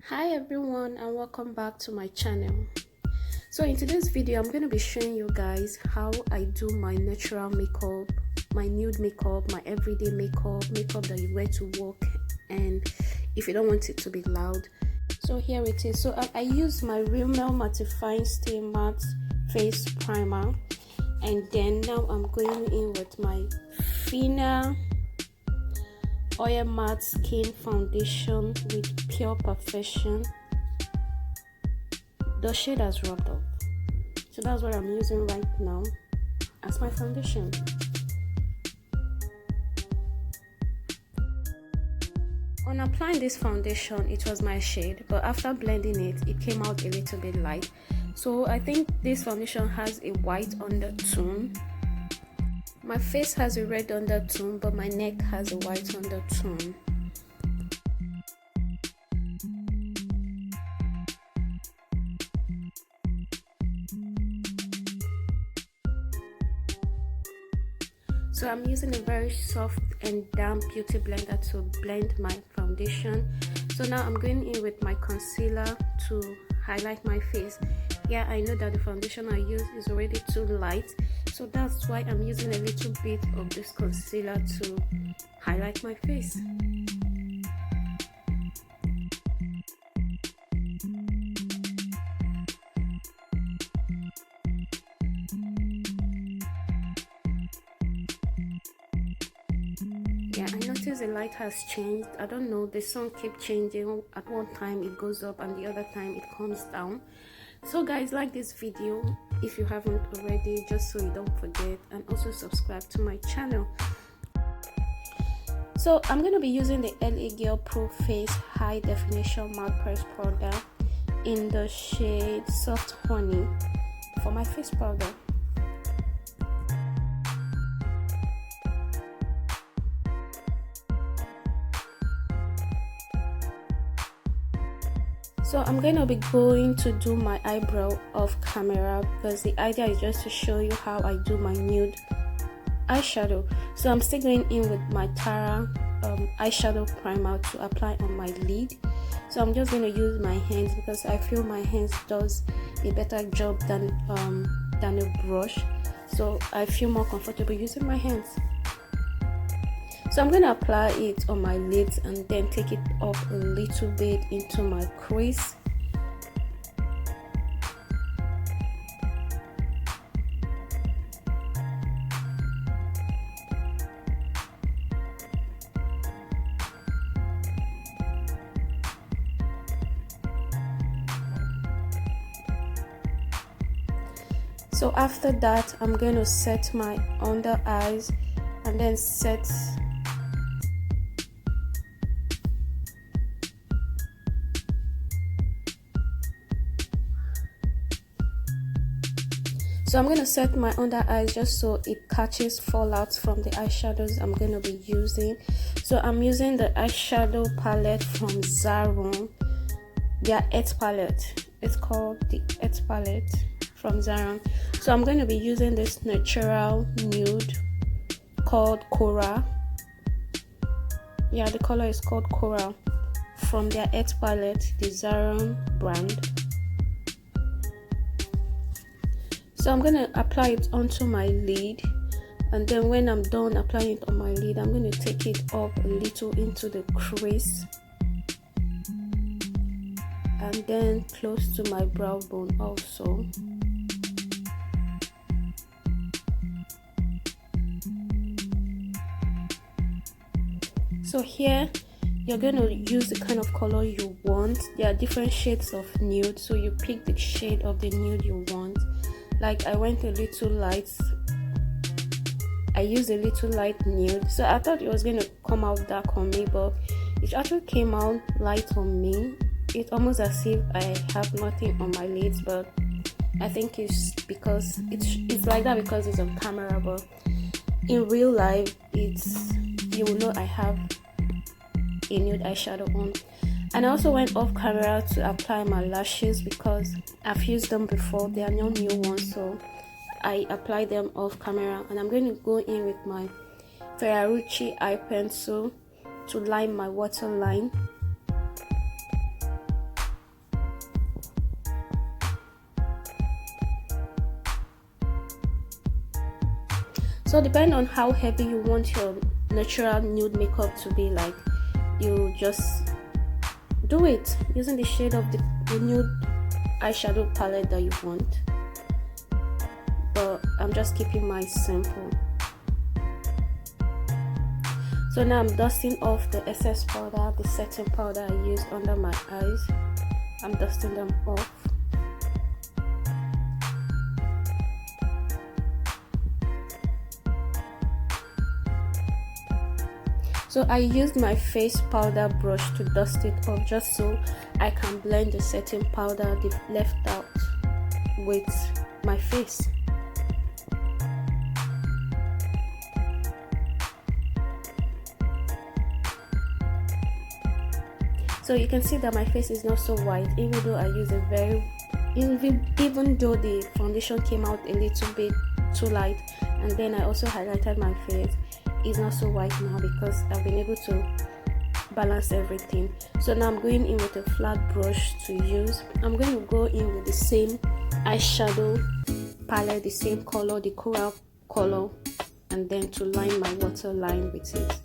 Hi everyone, and welcome back to my channel. So in today's video I'm going to be showing you guys how I do my natural makeup, my nude makeup, my everyday makeup that you wear to work, and if you don't want it to be loud. So here it is. So I use my Rimmel Mattifying Stay Matte Face Primer, and then now I'm going in with my Fina Oil Matte Skin Foundation with Pure Perfection. The shade has rubbed off, so that's what I'm using right now as my foundation. On applying this foundation, it was my shade, but after blending it, it came out a little bit light. So I think this foundation has a white undertone. My face has a red undertone, but my neck has a white undertone. So I'm using a very soft and damp beauty blender to blend my foundation. So now I'm going in with my concealer to highlight my face. Yeah, I know that the foundation I use is already too light, so that's why I'm using a little bit of this concealer to highlight my face. Yeah, I noticed the light has changed. I don't know, the sun keeps changing. At one time it goes up and the other time it comes down. So guys, like this video if you haven't already, just so you don't forget, and also subscribe to my channel. So I'm going to be using the LA Girl Pro Face High Definition Matte Press Powder in the shade Soft Honey for my face powder. So I'm going to be going to do my eyebrow off camera, because the idea is just to show you how I do my nude eyeshadow. So I'm still going in with my Tara eyeshadow primer to apply on my lid. So I'm just going to use my hands because I feel my hands does a better job than a brush. So I feel more comfortable using my hands. So I'm going to apply it on my lids and then take it up a little bit into my crease. So after that, I'm going to set my under eyes and then set So I'm going to set my under eyes just so it catches fallouts from the eyeshadows I'm going to be using. So I'm using the eyeshadow palette from Zaron, their Earth palette. It's called the Earth palette from Zaron. So I'm going to be using this natural nude called Coral. Yeah, the color is called Coral from their Earth palette, the Zaron brand. So I'm going to apply it onto my lid, and then when I'm done applying it on my lid, I'm going to take it up a little into the crease and then close to my brow bone also. So here you're going to use the kind of color you want. There are different shades of nude, so you pick the shade of the nude you want. Like I went a little light, I used a little light nude, so I thought it was going to come out dark on me, but it actually came out light on me. It's almost as if I have nothing on my lids, but I think it's because it's like that because it's on camera, but in real life you will know I have a nude eyeshadow on. And I also went off camera to apply my lashes because I've used them before. They are no new ones, so I applied them off camera. And I'm going to go in with my Ferrarici eye pencil to line my waterline. So depending on how heavy you want your natural nude makeup to be, like, you just do it using the shade of the nude eyeshadow palette that you want. But I'm just keeping mine simple. So now I'm dusting off the excess powder, the setting powder I used under my eyes. I'm dusting them off. So I used my face powder brush to dust it off, just so I can blend the setting powder left out with my face. So you can see that my face is not so white, even though I use even though the foundation came out a little bit too light, and then I also highlighted my face. It's not so white now because I've been able to balance everything. So now I'm going in with a flat brush to use. I'm going to go in with the same eyeshadow palette, the same color, the coral color, and then to line my waterline with it.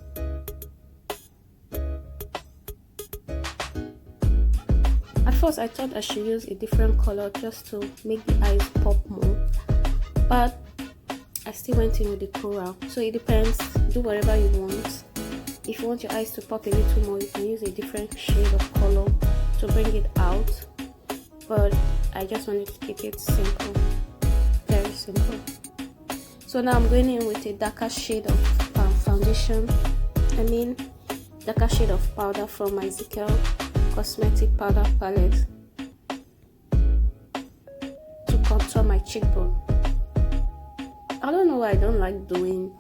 At first I thought I should use a different color just to make the eyes pop more, but I still went in with the coral. So it depends, do whatever you want. If you want your eyes to pop a little more, you can use a different shade of color to bring it out, but I just wanted to keep it simple, very simple. So now I'm going in with a darker shade of foundation, darker shade of powder from my Ezekiel Cosmetic powder palette to contour my cheekbone. I don't know why I don't like doing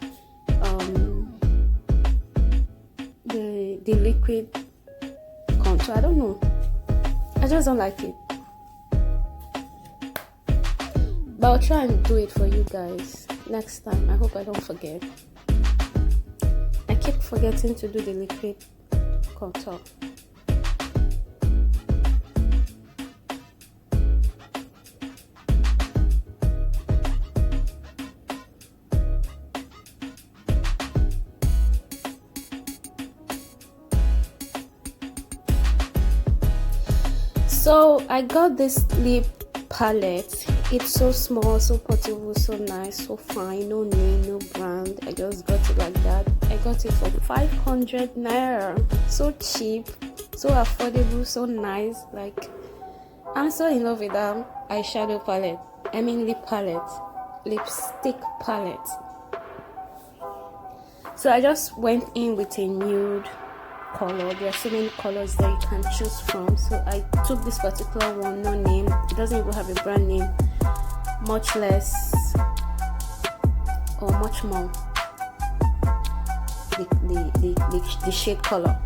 the liquid contour. I don't know, I just don't like it, but I'll try and do it for you guys next time. I hope I don't forget. I keep forgetting to do the liquid contour. So I got this lip palette. It's so small, so portable, so nice, so fine. No name, no brand. I just got it like that. I got it for 500 naira. So cheap, so affordable, so nice. Like, I'm so in love with that eyeshadow palette. Lip palette, lipstick palette. So I just went in with a nude color. There are so many colors that you can choose from, so I took this particular one. No name, it doesn't even have a brand name, much less or much more the shade color.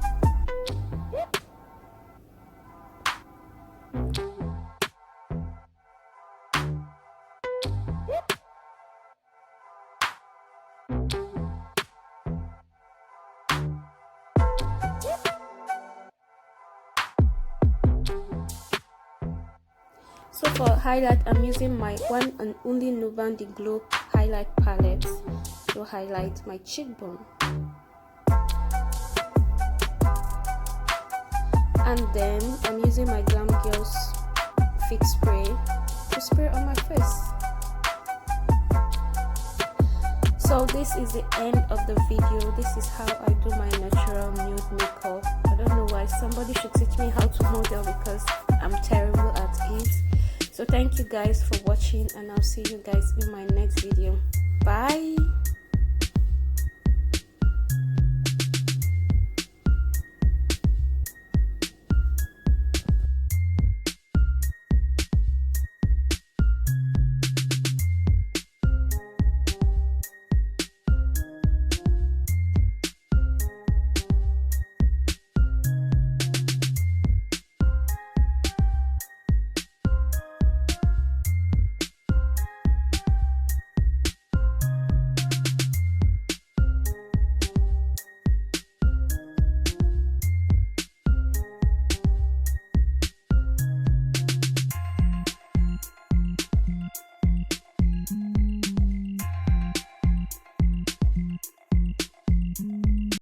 So for highlight, I'm using my one and only Nuban the Glow highlight palette to highlight my cheekbone. And then I'm using my Glam Girls Fix Spray to spray on my face. So this is the end of the video. This is how I do my natural nude makeup. I don't know why. Somebody should teach me how to model because I'm terrible at it. So thank you guys for watching, and I'll see you guys in my next video. Bye.